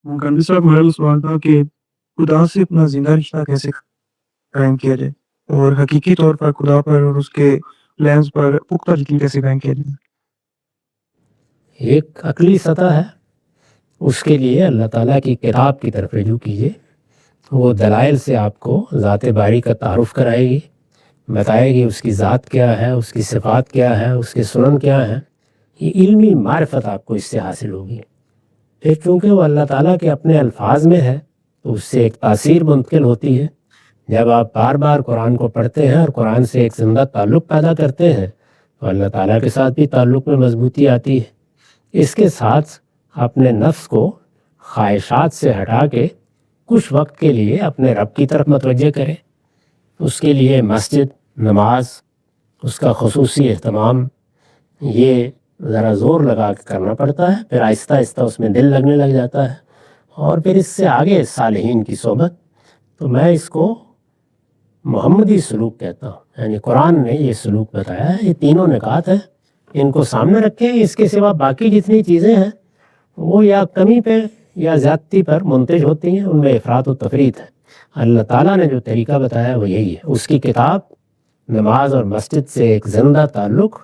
मुकद्दस साहब मेरा सवाल था कि खुदा से अपना ज़िंदा रिश्ता कैसे कायम किया जाए? और हकीकी तौर पर खुदा पर और उसके प्लान्स पर पुख्ता यकीन कैसे कायम किया जाए? एक अकली सतह है, उसके लिए अल्लाह ताला की किताब की तरफ रुजू कीजिए। वो दलाइल से आपको ज़ात बारी का तारुफ़ कराएगी, बताएगी उसकी ज़ात क्या है, उसकी सिफ़ात क्या है, उसके सुनन क्या हैं। ये इल्मी मारिफत आपको इससे हासिल होगी। फिर चूँकि वो अल्लाह ताला के अपने अल्फाज में है तो उससे एक तासीर मुंतकिल होती है। जब आप बार बार कुरान को पढ़ते हैं और कुरान से एक ज़िंदा ताल्लुक़ पैदा करते हैं तो अल्लाह ताला के साथ भी ताल्लुक़ में मजबूती आती है। इसके साथ अपने नफ्स को ख्वाहिशात से हटा के कुछ वक्त के लिए अपने रब की तरफ मतवज्जे करें। उसके लिए मस्जिद, नमाज, उसका खुसूसी एहतमाम, ये ज़रा ज़ोर लगा के करना पड़ता है। फिर आहिस्ता आहिस्ता उसमें दिल लगने लग जाता है। और फिर इससे आगे सालिहीन की सोबत, तो मैं इसको मोहम्मदी सलूक कहता हूँ। यानी कुरान ने ये सलूक बताया है, ये तीनों निकात है, इनको सामने रखें। इसके सिवा बाकी जितनी चीज़ें हैं वो या कमी पे या ज़्यादती पर मुंतज होती हैं, उनमें इफ़रात व तफरीत है। अल्लाह ताला ने जो तरीका बताया वो यही है। उसकी किताब, नमाज और मस्जिद से एक ज़िंदा ताल्लुक़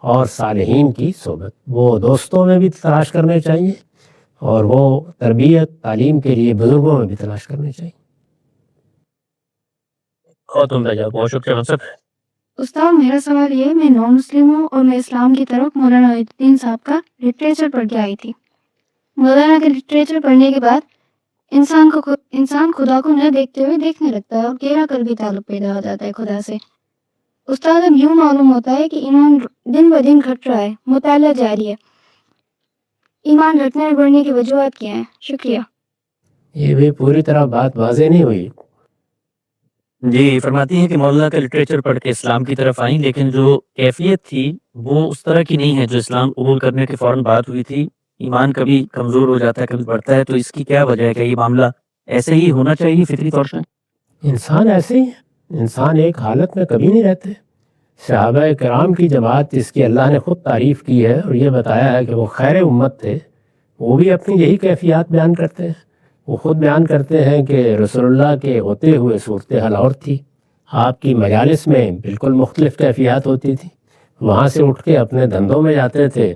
और सालिहीन की सोबत, वो दोस्तों में भी तलाश करने चाहिए और वो तरबियत तालीम के लिए बुज़ुर्गों में भी तलाश करने चाहिए। बहुत उम्दा जवाब, बहुत शुक्रिया मनसब। उस्ताद मेरा सवाल ये है, मैं नॉन मुस्लिम हूँ और मैं इस्लाम की तरफ मौलाना मोइनुद्दीन साहब का लिटरेचर पढ़ के आई थी। मौलाना का लिटरेचर पढ़ने के बाद इंसान खुदा को न देखते हुए देखने लगता है और गहरा कल्बी ताल्लुक पैदा हो जाता है खुदा से। उस्ताद अब यूँ मालूम होता है कि ईमान दिन ब दिन घट रहा है, मुताला जारी है। ईमान घटने और बढ़ने की वजूहात क्या हैं? शुक्रिया। ये भी पूरी तरह बात वाज़ेह नहीं हुई। जी, फरमाती हैं कि मौलाना का लिटरेचर पढ़ के इस्लाम की तरफ आई, लेकिन जो कैफियत थी वो उस तरह की नहीं है जो इस्लाम कबूल करने के फ़ौरन बात हुई थी। ईमान कभी कमज़ोर हो जाता है, कभी बढ़ता है, तो इसकी क्या वजह है? क्या ये मामला ऐसे ही होना चाहिए फितरी तौर से? इंसान ऐसे ही है, इंसान एक हालत में कभी नहीं रहते। सहाबा किराम की जमात जिसकी अल्लाह ने ख़ुद तारीफ़ की है और ये बताया है कि वो खैर उम्मत थे, वो भी अपनी यही कैफियत बयान करते हैं। वो ख़ुद बयान करते हैं कि रसूलुल्लाह के होते हुए सूरत हाल और थी। आपकी मजालिस में बिल्कुल मुख्तलिफ़ कैफियत होती थी। वहाँ से उठ के अपने धंधों में जाते थे,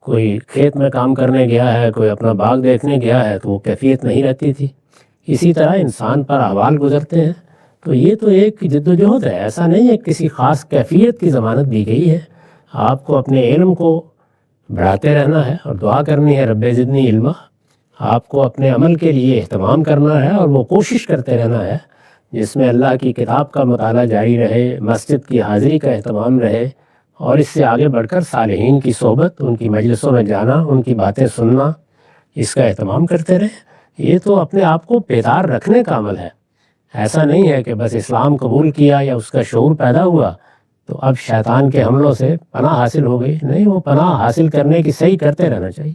कोई खेत में काम करने गया है, कोई अपना बाग देखने गया है, तो वो कैफियत नहीं रहती थी। इसी तरह इंसान पर अहवाल गुजरते हैं। तो ये तो एक जद्दोजहद है, ऐसा नहीं है किसी ख़ास कैफियत की ज़मानत दी गई है। आपको अपने इल्म को बढ़ाते रहना है और दुआ करनी है, रब्बे ज़िदनी इल्मा। आपको अपने अमल के लिए एहतमाम करना है और वो कोशिश करते रहना है जिसमें अल्लाह की किताब का मुताला जारी रहे, मस्जिद की हाज़िरी का एहतमाम रहे और इससे आगे बढ़कर सालिहीन की सोबत, उनकी मजलिसों में जाना, उनकी बातें सुनना, इसका एहतमाम करते रहे। ये तो अपने आप को बेदार रखने का अमल है। ऐसा नहीं है कि बस इस्लाम कबूल किया या उसका शऊर पैदा हुआ तो अब शैतान के हमलों से पनाह हासिल हो गई। नहीं, वो पनाह हासिल करने की सही करते रहना चाहिए।